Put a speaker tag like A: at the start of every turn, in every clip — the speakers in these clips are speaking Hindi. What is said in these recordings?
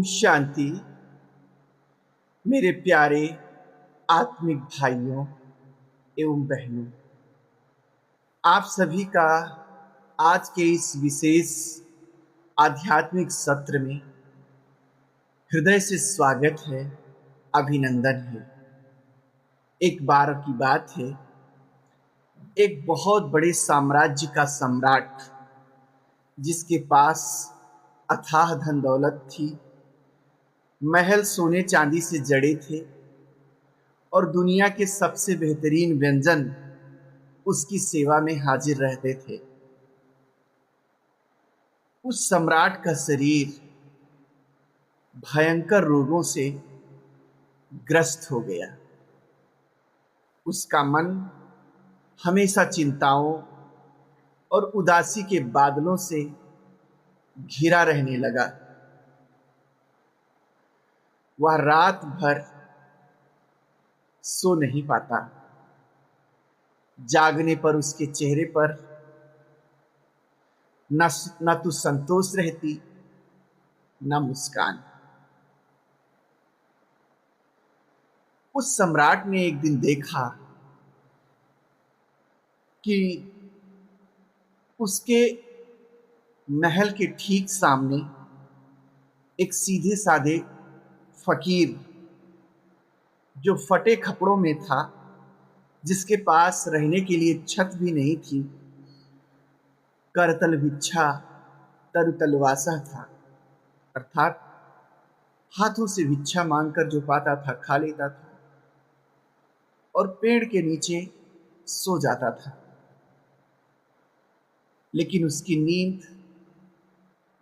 A: शांति। मेरे प्यारे आत्मिक भाइयों एवं बहनों, आप सभी का आज के इस विशेष आध्यात्मिक सत्र में हृदय से स्वागत है, अभिनंदन है। एक बार की बात है, एक बहुत बड़े साम्राज्य का सम्राट जिसके पास अथाह धन दौलत थी, महल सोने चांदी से जड़े थे और दुनिया के सबसे बेहतरीन व्यंजन उसकी सेवा में हाजिर रहते थे। उस सम्राट का शरीर भयंकर रोगों से ग्रस्त हो गया। उसका मन हमेशा चिंताओं और उदासी के बादलों से घिरा रहने लगा। वह रात भर सो नहीं पाता। जागने पर उसके चेहरे पर न तो संतोष रहती, न मुस्कान। उस सम्राट ने एक दिन देखा कि उसके महल के ठीक सामने एक सीधे साधे फकीर जो फटे कपड़ों में था, जिसके पास रहने के लिए छत भी नहीं थी, करतल भिक्षा तरुतलवासा था, अर्थात हाथों से भिक्षा मांगकर जो पाता था खा लेता था और पेड़ के नीचे सो जाता था। लेकिन उसकी नींद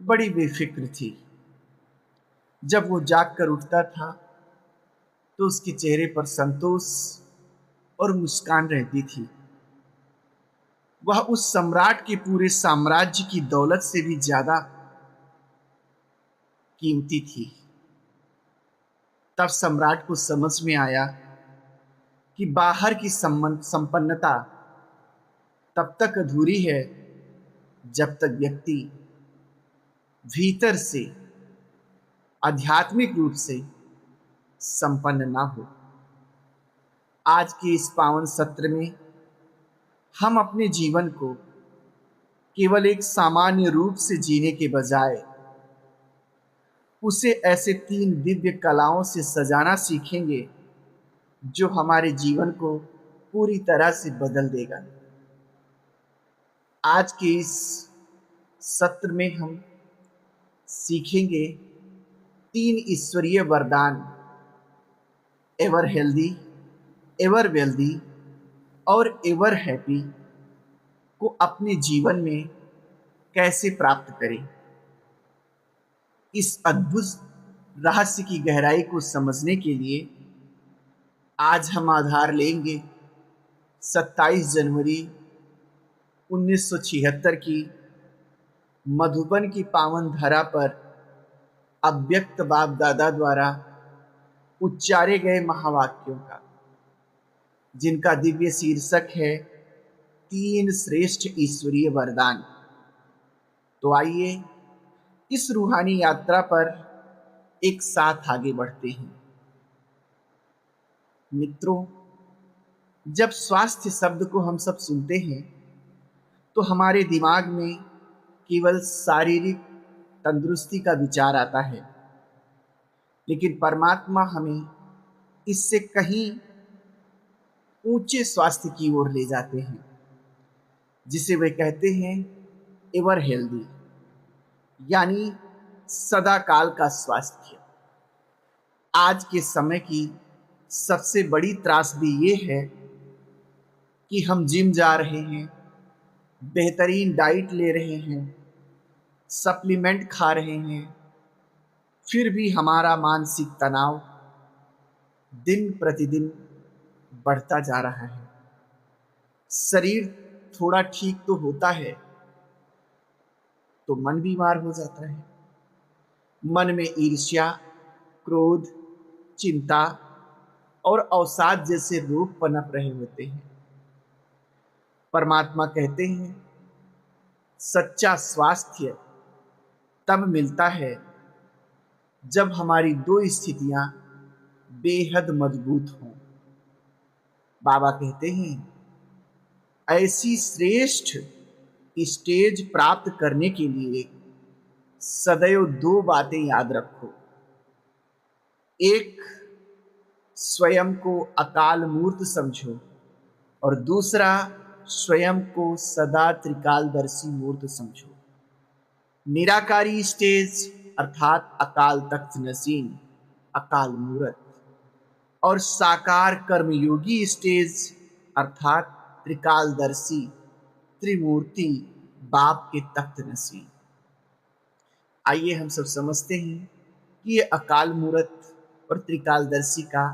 A: बड़ी बेफिक्र थी। जब वो जाग कर उठता था तो उसके चेहरे पर संतोष और मुस्कान रहती थी। वह उस सम्राट के पूरे साम्राज्य की दौलत से भी ज्यादा कीमती थी। तब सम्राट को समझ में आया कि बाहर की संपन्नता तब तक अधूरी है जब तक व्यक्ति भीतर से आध्यात्मिक रूप से संपन्न ना हो। आज के इस पावन सत्र में हम अपने जीवन को केवल एक सामान्य रूप से जीने के बजाय उसे ऐसे 3 दिव्य कलाओं से सजाना सीखेंगे जो हमारे जीवन को पूरी तरह से बदल देगा। आज के इस सत्र में हम सीखेंगे 3 ईश्वरीय वरदान, एवर हेल्दी, एवर वेल्दी और एवर हैप्पी को अपने जीवन में कैसे प्राप्त करें। इस अद्भुत रहस्य की गहराई को समझने के लिए आज हम आधार लेंगे 27 जनवरी 1976 की मधुबन की पावन धरा पर अव्यक्त बाप दादा द्वारा उच्चारे गए महावाक्यों का, जिनका दिव्य शीर्षक है 3 श्रेष्ठ ईश्वरीय वरदान। तो आइए इस रूहानी यात्रा पर एक साथ आगे बढ़ते हैं। मित्रों, जब स्वास्थ्य शब्द को हम सब सुनते हैं तो हमारे दिमाग में केवल शारीरिक तंदुरुस्ती का विचार आता है, लेकिन परमात्मा हमें इससे कहीं ऊंचे स्वास्थ्य की ओर ले जाते हैं, जिसे वे कहते हैं एवर हेल्दी, यानी सदा काल का स्वास्थ्य। आज के समय की सबसे बड़ी त्रासदी ये है कि हम जिम जा रहे हैं, बेहतरीन डाइट ले रहे हैं, सप्लीमेंट खा रहे हैं, फिर भी हमारा मानसिक तनाव दिन प्रतिदिन बढ़ता जा रहा है। शरीर थोड़ा ठीक तो होता है तो मन बीमार हो जाता है। मन में ईर्ष्या, क्रोध, चिंता और अवसाद जैसे रोग पनप रहे होते हैं। परमात्मा कहते हैं सच्चा स्वास्थ्य तब मिलता है जब हमारी दो स्थितियां बेहद मजबूत हों। बाबा कहते हैं, ऐसी श्रेष्ठ स्टेज प्राप्त करने के लिए सदैव दो बातें याद रखो। एक, स्वयं को अकाल मूर्त समझो, और दूसरा, स्वयं को सदा त्रिकालदर्शी मूर्त समझो। निराकारी स्टेज अर्थात अकाल तख्त नसीम, अकाल मूर्त, और साकार कर्मयोगी स्टेज अर्थात त्रिकालदर्शी, त्रिमूर्ति, बाप के तख्त नसीम। आइए हम सब समझते हैं कि ये अकाल मूर्त और त्रिकालदर्शी का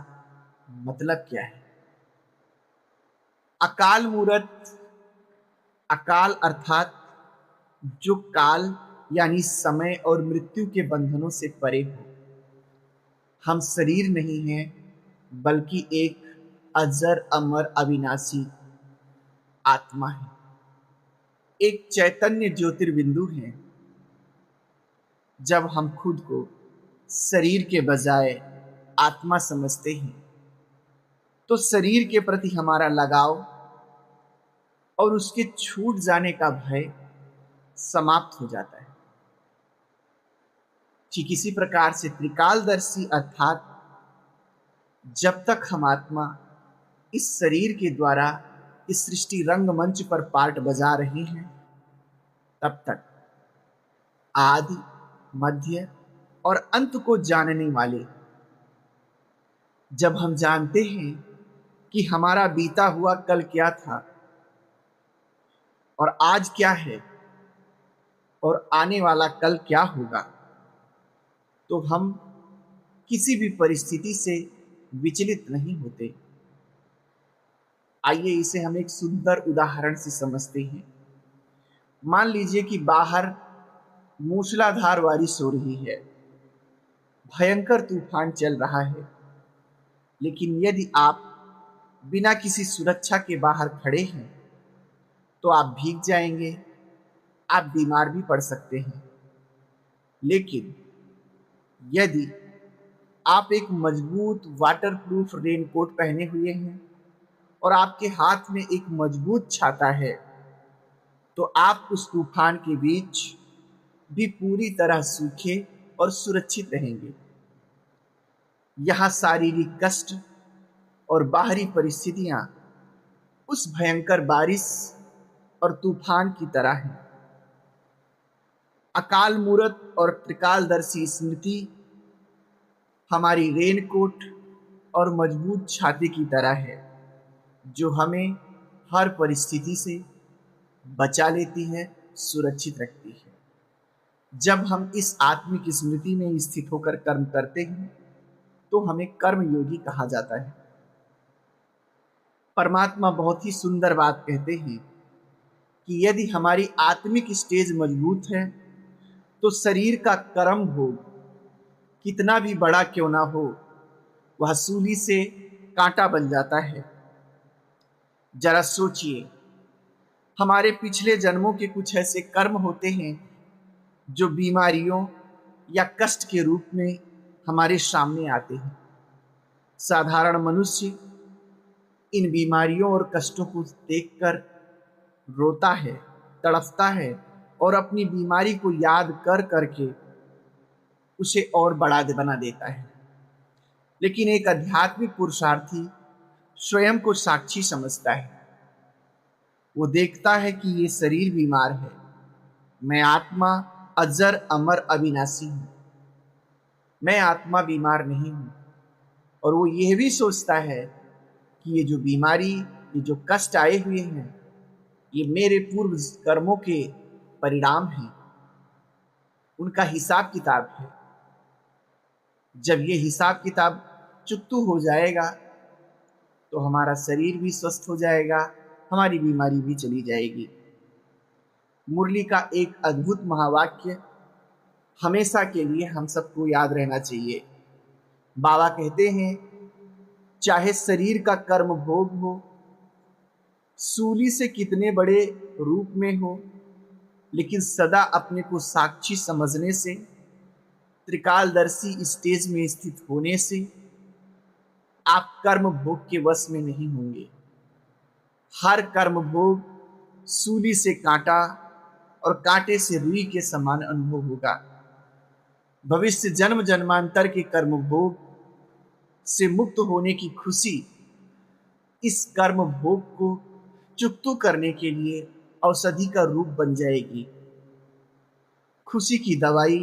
A: मतलब क्या है। अकाल मूर्त, अकाल अर्थात जो काल यानी समय और मृत्यु के बंधनों से परे हो। हम शरीर नहीं हैं, बल्कि एक अजर अमर अविनाशी आत्मा है, एक चैतन्य ज्योतिर्बिंदु है। जब हम खुद को शरीर के बजाय आत्मा समझते हैं, तो शरीर के प्रति हमारा लगाव और उसके छूट जाने का भय समाप्त हो जाता है। ठीक इसी प्रकार से त्रिकालदर्शी अर्थात जब तक हम आत्मा इस शरीर के द्वारा इस सृष्टि रंगमंच पर पार्ट बजा रहे हैं, तब तक आदि, मध्य और अंत को जानने वाले, जब हम जानते हैं कि हमारा बीता हुआ कल क्या था और आज क्या है और आने वाला कल क्या होगा, तो हम किसी भी परिस्थिति से विचलित नहीं होते। आइए इसे हम एक सुंदर उदाहरण से समझते हैं। मान लीजिए कि बाहर मूसलाधार बारिश हो रही है, भयंकर तूफान चल रहा है, लेकिन यदि आप बिना किसी सुरक्षा के बाहर खड़े हैं तो आप भीग जाएंगे, आप बीमार भी पड़ सकते हैं। लेकिन यदि आप एक मजबूत वाटरप्रूफ रेनकोट पहने हुए हैं और आपके हाथ में एक मजबूत छाता है, तो आप उस तूफान के बीच भी पूरी तरह सूखे और सुरक्षित रहेंगे। यहाँ शारीरिक कष्ट और बाहरी परिस्थितियां उस भयंकर बारिश और तूफान की तरह हैं। अकाल मूर्त और त्रिकालदर्शी स्मृति हमारी रेनकोट और मजबूत छाती की तरह है, जो हमें हर परिस्थिति से बचा लेती है, सुरक्षित रखती है। जब हम इस आत्मिक स्मृति में स्थित होकर कर्म करते हैं, तो हमें कर्मयोगी कहा जाता है। परमात्मा बहुत ही सुंदर बात कहते हैं कि यदि हमारी आत्मिक स्टेज मजबूत है, तो शरीर का कर्म भोग कितना भी बड़ा क्यों ना हो, वह सूली से कांटा बन जाता है। जरा सोचिए, हमारे पिछले जन्मों के कुछ ऐसे कर्म होते हैं जो बीमारियों या कष्ट के रूप में हमारे सामने आते हैं। साधारण मनुष्य इन बीमारियों और कष्टों को देखकर रोता है, तड़पता है और अपनी बीमारी को याद कर करके उसे और बड़ा बना देता है। लेकिन एक आध्यात्मिक पुरुषार्थी स्वयं को साक्षी समझता है। वो देखता है कि ये शरीर बीमार है, मैं आत्मा अजर अमर अविनाशी हूं, मैं आत्मा बीमार नहीं हूं। और वो यह भी सोचता है कि ये जो बीमारी, ये जो कष्ट आए हुए हैं, ये मेरे पूर्व कर्मों के परिणाम हैं, उनका हिसाब किताब है। जब ये हिसाब किताब चुकतू हो जाएगा, तो हमारा शरीर भी स्वस्थ हो जाएगा, हमारी बीमारी भी चली जाएगी। मुरली का एक अद्भुत महावाक्य हमेशा के लिए हम सबको याद रहना चाहिए। बाबा कहते हैं, चाहे शरीर का कर्म भोग हो, सूली से कितने बड़े रूप में हो, लेकिन सदा अपने को साक्षी समझने से त्रिकालदर्शी स्टेज में स्थित होने से आप कर्म भोग के वश में नहीं होंगे। हर कर्म भोग सूली से कांटा और कांटे से रुई के समान अनुभव होगा। भविष्य जन्म जन्मांतर के कर्म भोग से मुक्त होने की खुशी इस कर्म भोग को चुकतू करने के लिए औषधि का रूप बन जाएगी। खुशी की दवाई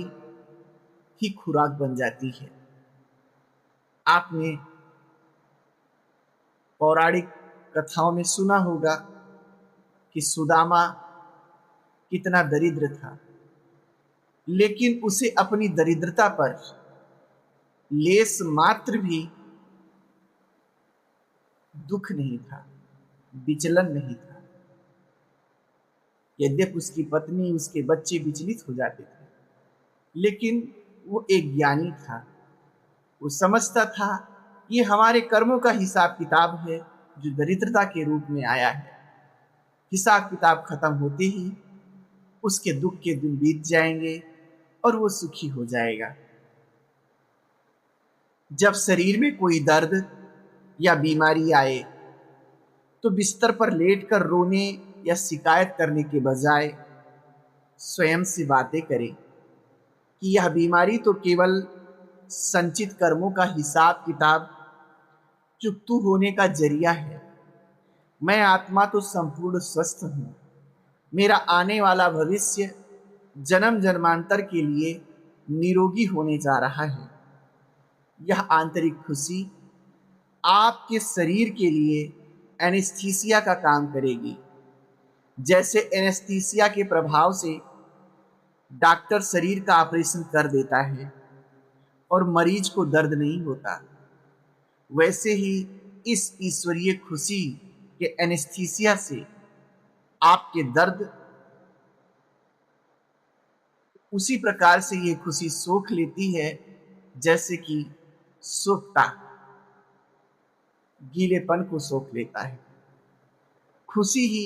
A: ही खुराक बन जाती है। आपने पौराणिक कथाओं में सुना होगा कि सुदामा कितना दरिद्र था, लेकिन उसे अपनी दरिद्रता पर लेस मात्र भी दुख नहीं था, विचलन नहीं था। यद्यपि उसकी पत्नी, उसके बच्चे विचलित हो जाते थे, लेकिन वो एक ज्ञानी था। वो समझता था ये हमारे कर्मों का हिसाब किताब है जो दरिद्रता के रूप में आया है। हिसाब किताब खत्म होते ही उसके दुख के दिन बीत जाएंगे और वो सुखी हो जाएगा। जब शरीर में कोई दर्द या बीमारी आए तो बिस्तर पर लेटकर रोने या शिकायत करने के बजाय स्वयं से बातें करें कि यह बीमारी तो केवल संचित कर्मों का हिसाब किताब चुकतू होने का जरिया है। मैं आत्मा तो संपूर्ण स्वस्थ हूं। मेरा आने वाला भविष्य जन्म जन्मांतर के लिए निरोगी होने जा रहा है। यह आंतरिक खुशी आपके शरीर के लिए एनेस्थीसिया का काम करेगी। जैसे एनेस्थीसिया के प्रभाव से डॉक्टर शरीर का ऑपरेशन कर देता है और मरीज को दर्द नहीं होता, वैसे ही इस ईश्वरीय खुशी के एनेस्थीसिया से आपके दर्द उसी प्रकार से ये खुशी सोख लेती है जैसे कि सोखता गीलेपन को सोख लेता है। खुशी ही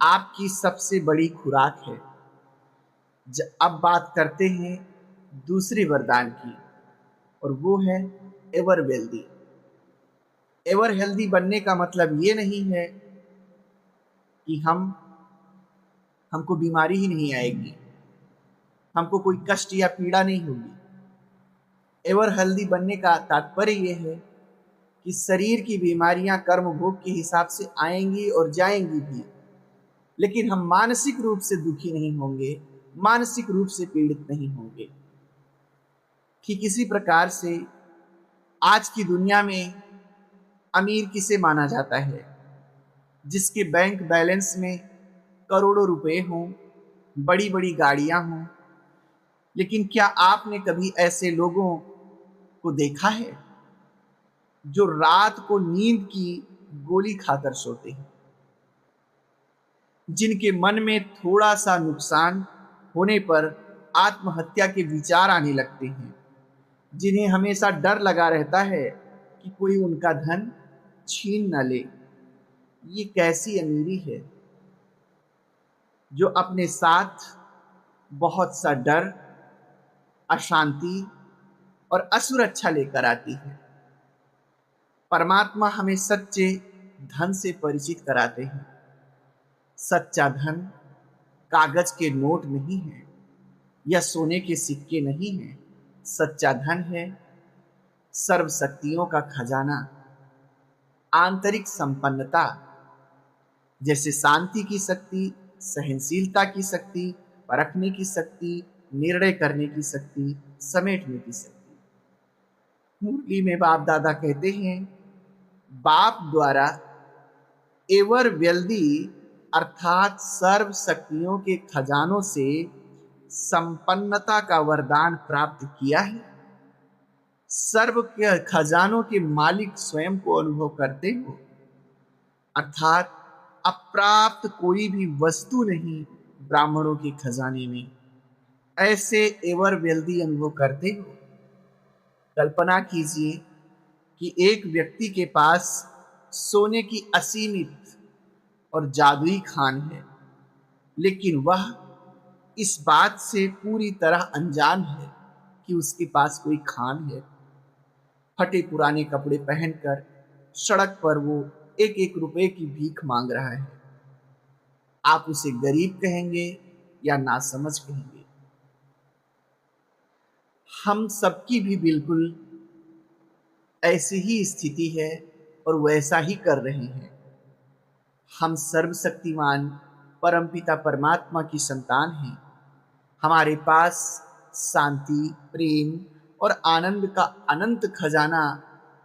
A: आपकी सबसे बड़ी खुराक है। अब बात करते हैं दूसरे वरदान की, और वो है एवर वेल्दी। एवर हेल्दी बनने का मतलब ये नहीं है कि हमको बीमारी ही नहीं आएगी, हमको कोई कष्ट या पीड़ा नहीं होगी। एवर हेल्दी बनने का तात्पर्य यह है कि शरीर की बीमारियां कर्म भोग के हिसाब से आएंगी और जाएंगी भी, लेकिन हम मानसिक रूप से दुखी नहीं होंगे, मानसिक रूप से पीड़ित नहीं होंगे। ठीक इसी प्रकार से आज की दुनिया में अमीर किसे माना जाता है? जिसके बैंक बैलेंस में करोड़ों रुपए हों, बड़ी बड़ी गाड़ियां हों। लेकिन क्या आपने कभी ऐसे लोगों को देखा है जो रात को नींद की गोली खाकर सोते हैं, जिनके मन में थोड़ा सा नुकसान होने पर आत्महत्या के विचार आने लगते हैं, जिन्हें हमेशा डर लगा रहता है कि कोई उनका धन छीन न ले? ये कैसी अमीरी है जो अपने साथ बहुत सा डर, अशांति और असुरक्षा लेकर आती है। परमात्मा हमें सच्चे धन से परिचित कराते हैं। सच्चा धन कागज के नोट नहीं है या सोने के सिक्के नहीं है। सच्चा धन है सर्व शक्तियों का खजाना, आंतरिक संपन्नता, जैसे शांति की शक्ति, सहनशीलता की शक्ति, परखने की शक्ति, निर्णय करने की शक्ति, समेटने की शक्ति। मुरली में बाप दादा कहते हैं, बाप द्वारा एवर वेल्दी अर्थात सर्व शक्तियों के खजानों से संपन्नता का वरदान प्राप्त किया है। सर्व के खजानों के मालिक स्वयं को अनुभव करते हो, अर्थात अप्राप्त कोई भी वस्तु नहीं ब्राह्मणों के खजाने में। ऐसे एवर वेल्दी अनुभव करते हो। कल्पना कीजिए कि एक व्यक्ति के पास सोने की असीमित और जादुई खान है, लेकिन वह इस बात से पूरी तरह अनजान है कि उसके पास कोई खान है। फटे पुराने कपड़े पहनकर सड़क पर वो एक एक रुपए की भीख मांग रहा है। आप उसे गरीब कहेंगे या नासमझ कहेंगे? हम सबकी भी बिल्कुल ऐसी ही स्थिति है और वैसा ही कर रहे हैं। हम सर्वशक्तिमान परमपिता परमात्मा की संतान हैं। हमारे पास शांति, प्रेम और आनंद का अनंत खजाना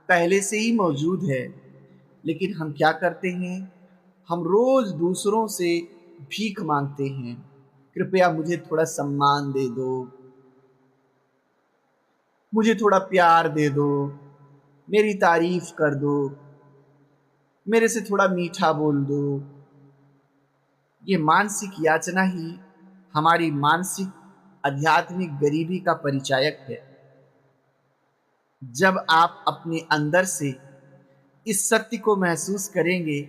A: पहले से ही मौजूद है। लेकिन हम क्या करते हैं? हम रोज दूसरों से भीख मांगते हैं। कृपया मुझे थोड़ा सम्मान दे दो, मुझे थोड़ा प्यार दे दो, मेरी तारीफ कर दो, मेरे से थोड़ा मीठा बोल दो। ये मानसिक याचना ही हमारी मानसिक आध्यात्मिक गरीबी का परिचायक है। जब आप अपने अंदर से इस शक्ति को महसूस करेंगे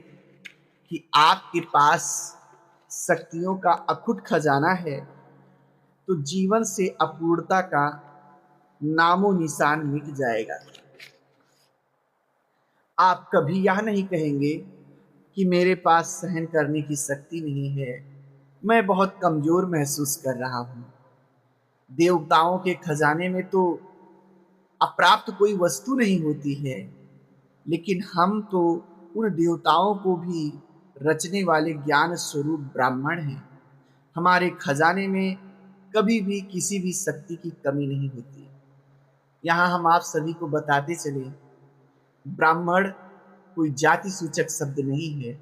A: कि आपके पास शक्तियों का अखुट खजाना है, तो जीवन से अपूर्णता का नामो निशान मिट जाएगा। आप कभी यह नहीं कहेंगे कि मेरे पास सहन करने की शक्ति नहीं है, मैं बहुत कमजोर महसूस कर रहा हूं। देवताओं के खजाने में तो अप्राप्त कोई वस्तु नहीं होती है, लेकिन हम तो उन देवताओं को भी रचने वाले ज्ञान स्वरूप ब्राह्मण हैं। हमारे खजाने में कभी भी किसी भी शक्ति की कमी नहीं होती। यहाँ हम आप सभी को बताते चले, ब्राह्मण कोई जाति सूचक शब्द नहीं है।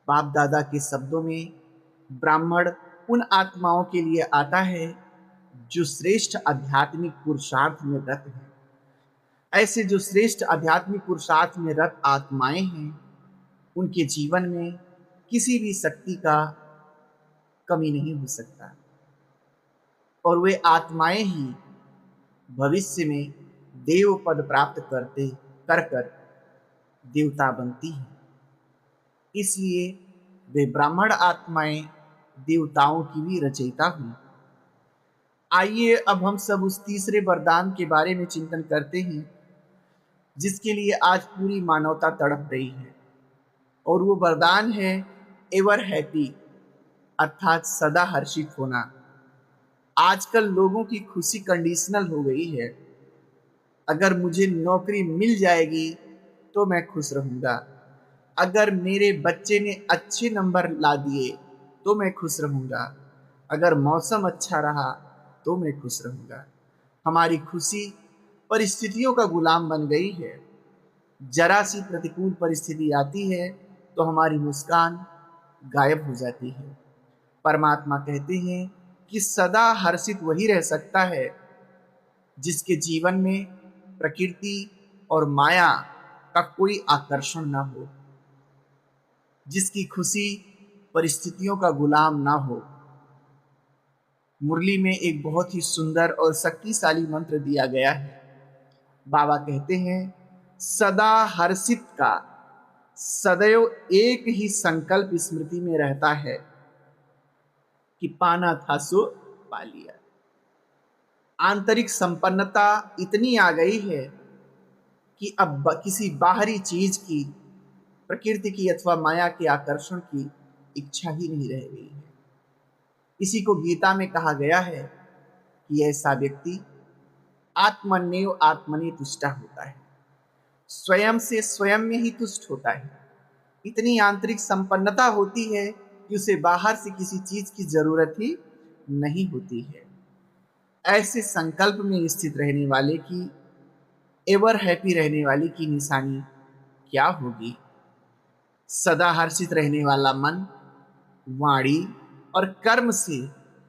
A: बाप दादा के शब्दों में ब्राह्मण उन आत्माओं के लिए आता है जो श्रेष्ठ आध्यात्मिक पुरुषार्थ में रत है। ऐसे जो श्रेष्ठ आध्यात्मिक पुरुषार्थ में रत आत्माएं हैं, उनके जीवन में किसी भी शक्ति का कमी नहीं हो सकता, और वे आत्माएं ही भविष्य में देव पद प्राप्त करते कर कर देवता बनती हैं। इसलिए वे ब्राह्मण आत्माएं देवताओं की भी रचयिता हुई। आइए अब हम सब उस तीसरे वरदान के बारे में चिंतन करते हैं जिसके लिए आज पूरी मानवता तड़प रही है, और वो वरदान है एवर हैप्पी, अर्थात सदा हर्षित होना। आजकल लोगों की खुशी कंडीशनल हो गई है। अगर मुझे नौकरी मिल जाएगी तो मैं खुश रहूंगा, अगर मेरे बच्चे ने अच्छे नंबर ला दिए तो मैं खुश रहूंगा, अगर मौसम अच्छा रहा तो मैं खुश रहूंगा। हमारी खुशी परिस्थितियों का गुलाम बन गई है। जरा सी प्रतिकूल परिस्थिति आती है तो हमारी मुस्कान गायब हो जाती है। परमात्मा कहते हैं कि सदा हर्षित वही रह सकता है जिसके जीवन में प्रकृति और माया का कोई आकर्षण ना हो, जिसकी खुशी परिस्थितियों का गुलाम ना हो। मुरली में एक बहुत ही सुंदर और शक्तिशाली मंत्र दिया गया है। बाबा कहते हैं, सदा हर्षित का सदैव एक ही संकल्प स्मृति में रहता है कि पाना था सो पा लिया। आंतरिक संपन्नता इतनी आ गई है कि अब किसी बाहरी चीज की, प्रकृति की अथवा माया के आकर्षण की इच्छा ही नहीं रह गई है। इसी को गीता में कहा गया है कि ऐसा व्यक्ति आत्मन्येव आत्मनि तुष्टा होता है, स्वयं से स्वयं में ही तुष्ट होता है। इतनी आंतरिक संपन्नता होती है कि उसे बाहर से किसी चीज की जरूरत ही नहीं होती है। ऐसे संकल्प में स्थित रहने वाले की, एवर हैप्पी रहने वाले की निशानी क्या होगी? सदा हर्षित रहने वाला मन, वाणी और कर्म से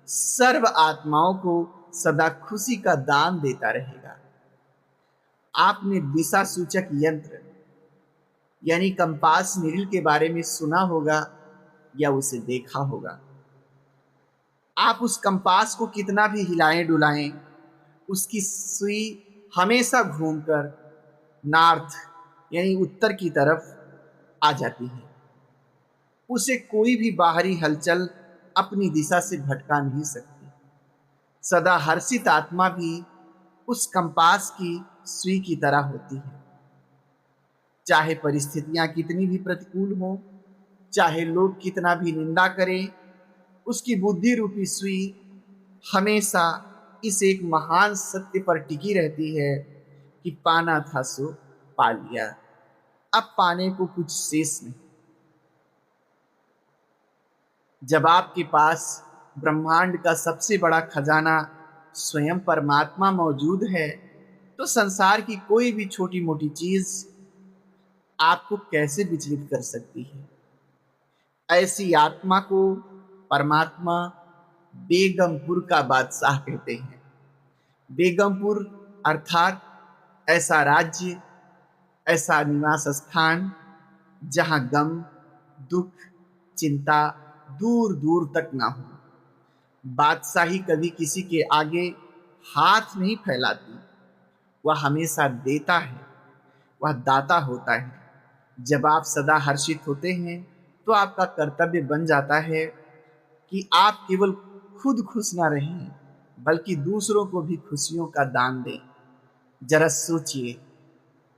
A: सर्व आत्माओं को सदा खुशी का दान देता रहेगा। आपने दिशा सूचक यंत्र यानी कंपास नीडल के बारे में सुना होगा या उसे देखा होगा। आप उस कंपास को कितना भी हिलाएं डुलाएं, उसकी सुई हमेशा घूमकर नॉर्थ यानी उत्तर की तरफ आ जाती है। उसे कोई भी बाहरी हलचल अपनी दिशा से भटका नहीं सकती। सदा हर्षित आत्मा भी उस कंपास की सुई की तरह होती है। चाहे परिस्थितियां कितनी भी प्रतिकूल हो, चाहे लोग कितना भी निंदा करें, उसकी बुद्धि रूपी सुई हमेशा इस एक महान सत्य पर टिकी रहती है कि पाना था सो पा लिया, अब पाने को कुछ शेष नहीं। जब आपके पास ब्रह्मांड का सबसे बड़ा खजाना स्वयं परमात्मा मौजूद है, तो संसार की कोई भी छोटी मोटी चीज आपको कैसे विचलित कर सकती है। ऐसी आत्मा को परमात्मा बेगमपुर का बादशाह कहते हैं। बेगमपुर अर्थात ऐसा राज्य, ऐसा निवास स्थान जहां गम, दुख, चिंता दूर दूर तक ना हो। बादशाही कभी किसी के आगे हाथ नहीं फैलाती, वह हमेशा देता है, वह दाता होता है। जब आप सदा हर्षित होते हैं तो आपका कर्तव्य बन जाता है कि आप केवल खुद खुश ना रहें, बल्कि दूसरों को भी खुशियों का दान दें। जरा सोचिए,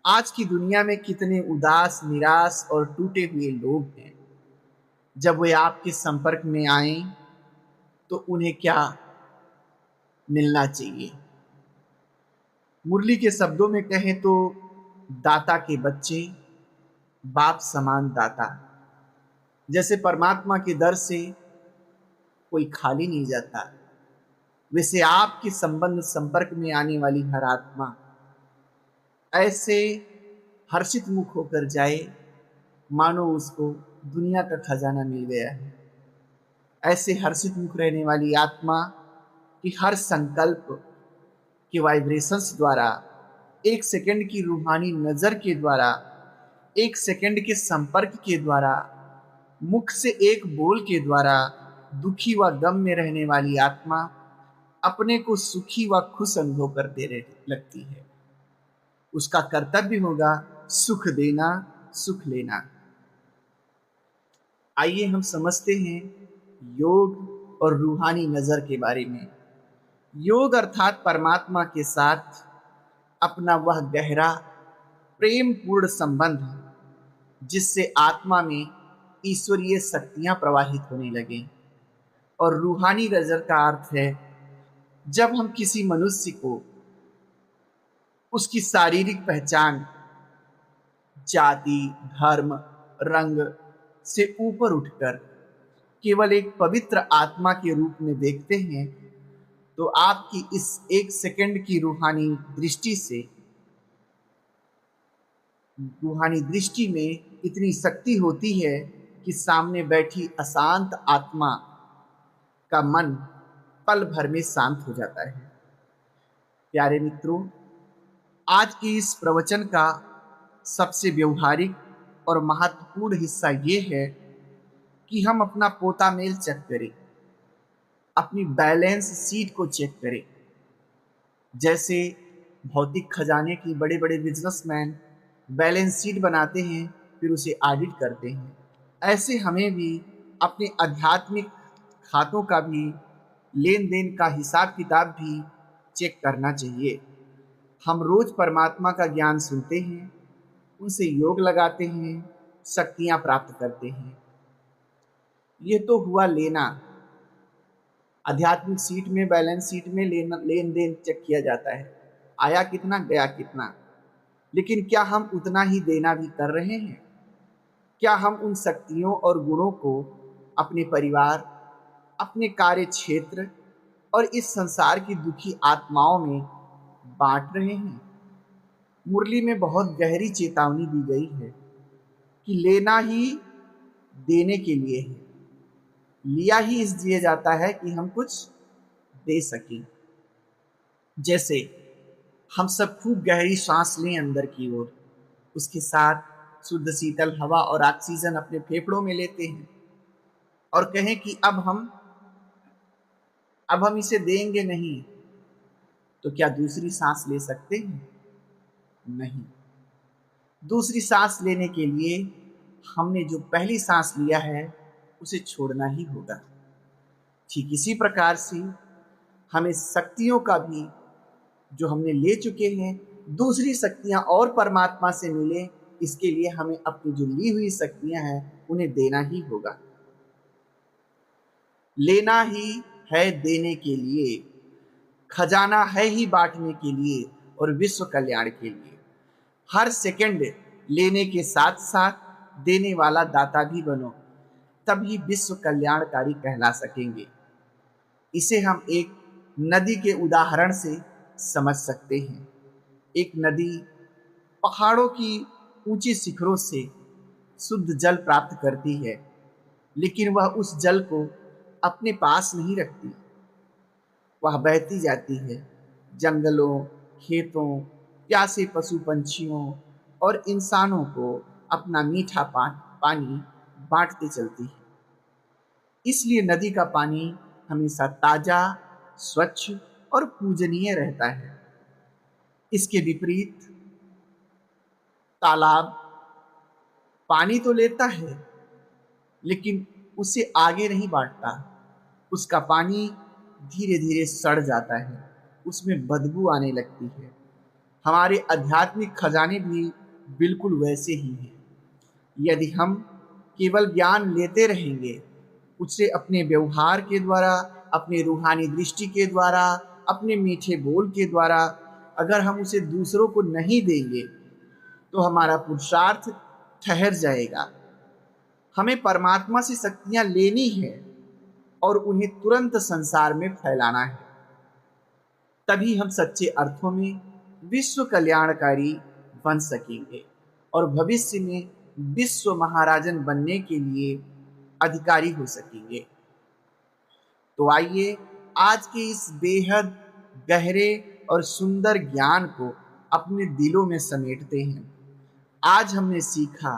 A: आज की दुनिया में कितने उदास, निराश और टूटे हुए लोग हैं। जब वे आपके संपर्क में आए तो उन्हें क्या मिलना चाहिए? मुरली के शब्दों में कहें तो दाता के बच्चे, बाप समान दाता। जैसे परमात्मा के दर से कोई खाली नहीं जाता, वैसे आपके संबंध संपर्क में आने वाली हर आत्मा ऐसे हर्षित मुख होकर जाए मानो उसको दुनिया का खजाना मिल गया है। ऐसे हर्षित मुख रहने वाली आत्मा की हर संकल्प के वाइब्रेशंस द्वारा, एक सेकंड की रूहानी नजर के द्वारा, एक सेकंड के संपर्क के द्वारा, मुख से एक बोल के द्वारा दुखी व गम में रहने वाली आत्मा अपने को सुखी व खुश अनुभव करते लगती है। उसका कर्तव्य होगा सुख देना, सुख लेना। आइए हम समझते हैं योग और रूहानी नजर के बारे में। योग अर्थात परमात्मा के साथ अपना वह गहरा प्रेम पूर्ण संबंध जिससे आत्मा में ईश्वरीय शक्तियां प्रवाहित होने लगें। और रूहानी नजर का अर्थ है जब हम किसी मनुष्य को उसकी शारीरिक पहचान, जाति, धर्म, रंग से ऊपर उठकर केवल एक पवित्र आत्मा के रूप में देखते हैं, तो आपकी इस एक सेकंड की रूहानी दृष्टि में इतनी शक्ति होती है कि सामने बैठी अशांत आत्मा का मन पल भर में शांत हो जाता है। प्यारे मित्रों, आज की इस प्रवचन का सबसे व्यवहारिक और महत्वपूर्ण हिस्सा ये है कि हम अपना पोता मेल चेक करें, अपनी बैलेंस शीट को चेक करें। जैसे भौतिक खजाने की बड़े बड़े बिजनेसमैन बैलेंस शीट बनाते हैं, फिर उसे ऑडिट करते हैं, ऐसे हमें भी अपने आध्यात्मिक खातों का भी, लेन देन का हिसाब किताब भी चेक करना चाहिए। हम रोज परमात्मा का ज्ञान सुनते हैं, उनसे योग लगाते हैं, शक्तियां प्राप्त करते हैं। ये तो हुआ लेना। आध्यात्मिक सीट में, बैलेंस सीट में लेन देन चेक किया जाता है, आया कितना, गया कितना। लेकिन क्या हम उतना ही देना भी कर रहे हैं? क्या हम उन शक्तियों और गुणों को अपने परिवार, अपने कार्य क्षेत्र और इस संसार की दुखी आत्माओं में बांट रहे हैं? मुरली में बहुत गहरी चेतावनी दी गई है कि लेना ही देने के लिए है, लिया ही इसलिए जाता है कि हम कुछ दे सकें। जैसे हम सब खूब गहरी सांस लें अंदर की ओर, उसके साथ शुद्ध शीतल हवा और ऑक्सीजन अपने फेफड़ों में लेते हैं और कहें कि अब हम इसे देंगे नहीं, तो क्या दूसरी सांस ले सकते हैं? नहीं। दूसरी सांस लेने के लिए हमने जो पहली सांस लिया है उसे छोड़ना ही होगा। ठीक इसी प्रकार से हमें शक्तियों का भी, जो हमने ले चुके हैं, दूसरी शक्तियां और परमात्मा से मिले, इसके लिए हमें अपनी जो ली हुई शक्तियां हैं उन्हें देना ही होगा। लेना ही है देने के लिए, खजाना है ही बांटने के लिए और विश्व कल्याण के लिए। हर सेकंड लेने के साथ साथ देने वाला दाता भी बनो, तभी विश्व कल्याणकारी कहला सकेंगे। इसे हम एक नदी के उदाहरण से समझ सकते हैं। एक नदी पहाड़ों की ऊंची शिखरों से शुद्ध जल प्राप्त करती है, लेकिन वह उस जल को अपने पास नहीं रखती। वह बहती जाती है, जंगलों, खेतों, प्यासे पशु पंछियों और इंसानों को अपना मीठा पानी बांटते चलती है। इसलिए नदी का पानी हमेशा ताजा, स्वच्छ और पूजनीय रहता है। इसके विपरीत तालाब पानी तो लेता है, लेकिन उसे आगे नहीं बांटता। उसका पानी धीरे धीरे सड़ जाता है, उसमें बदबू आने लगती है। हमारे आध्यात्मिक खजाने भी बिल्कुल वैसे ही हैं। यदि हम केवल ज्ञान लेते रहेंगे, उसे अपने व्यवहार के द्वारा, अपने रूहानी दृष्टि के द्वारा, अपने मीठे बोल के द्वारा अगर हम उसे दूसरों को नहीं देंगे, तो हमारा पुरुषार्थ ठहर जाएगा। हमें परमात्मा से शक्तियां लेनी है और उन्हें तुरंत संसार में फैलाना है। तभी हम सच्चे अर्थों में विश्व कल्याणकारी बन सकेंगे और भविष्य में विश्व महाराजन बनने के लिए अधिकारी हो सकेंगे। तो आइए आज के इस बेहद गहरे और सुंदर ज्ञान को अपने दिलों में समेटते हैं। आज हमने सीखा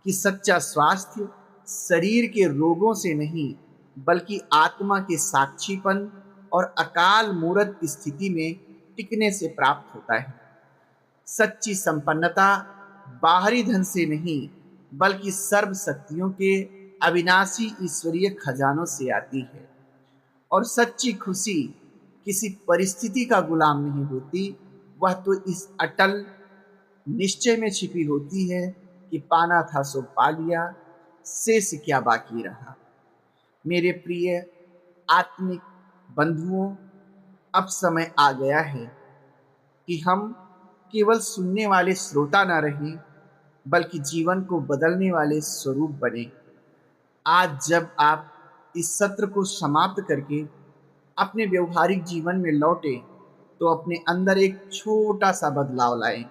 A: कि सच्चा स्वास्थ्य शरीर के रोगों से नहीं, बल्कि आत्मा के साक्षीपन और अकाल मूर्त स्थिति में टिकने से प्राप्त होता है। सच्ची संपन्नता बाहरी धन से नहीं, बल्कि सर्व शक्तियों के अविनाशी ईश्वरीय खजानों से आती है। और सच्ची खुशी किसी परिस्थिति का गुलाम नहीं होती, वह तो इस अटल निश्चय में छिपी होती है कि पाना था सो पा लिया, शेष क्या बाकी रहा। मेरे प्रिय आत्मिक बंधुओं, अब समय आ गया है कि हम केवल सुनने वाले श्रोता न रहें, बल्कि जीवन को बदलने वाले स्वरूप बने। आज जब आप इस सत्र को समाप्त करके अपने व्यवहारिक जीवन में लौटे, तो अपने अंदर एक छोटा सा बदलाव लाएं।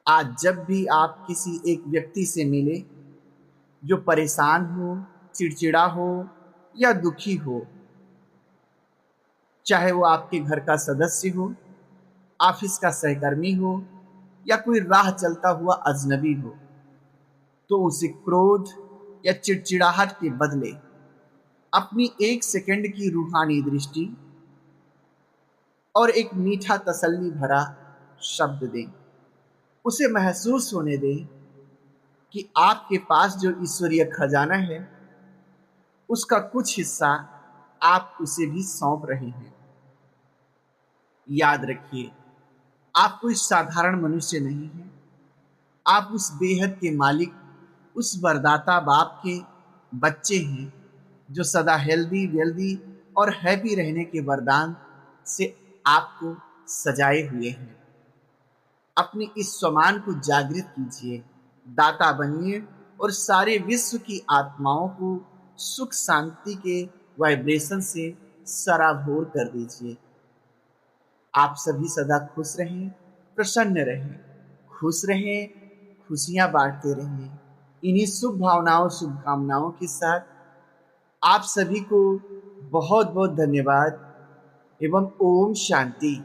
A: आज जब भी आप किसी एक व्यक्ति से मिले जो परेशान हो, चिड़चिड़ा हो या दुखी हो, चाहे वो आपके घर का सदस्य हो, ऑफिस का सहकर्मी हो या कोई राह चलता हुआ अजनबी हो, तो उसे क्रोध या चिड़चिड़ाहट के बदले अपनी एक सेकंड की रूहानी दृष्टि और एक मीठा तसल्ली भरा शब्द दें। उसे महसूस होने दें कि आपके पास जो ईश्वरीय खजाना है, उसका कुछ हिस्सा आप उसे भी सौंप रहे हैं। याद रखिए, आप कोई साधारण मनुष्य नहीं हैं। आप उस बेहद के मालिक, उस वरदाता बाप के बच्चे हैं, जो सदा हेल्दी, वेल्दी और हैप्पी रहने के वरदान से आपको सजाए हुए हैं। अपने इस स्वमान को जागृत कीजिए, दाता बनिए और सारे विश्व की आत्माओं को सुख शांति के वाइब्रेशन से सराबोर कर दीजिए। आप सभी सदा खुश रहें, प्रसन्न रहें, खुश रहें, खुशियां बांटते रहें। इन्हीं शुभ भावनाओं, शुभकामनाओं के साथ आप सभी को बहुत बहुत धन्यवाद एवं ओम शांति।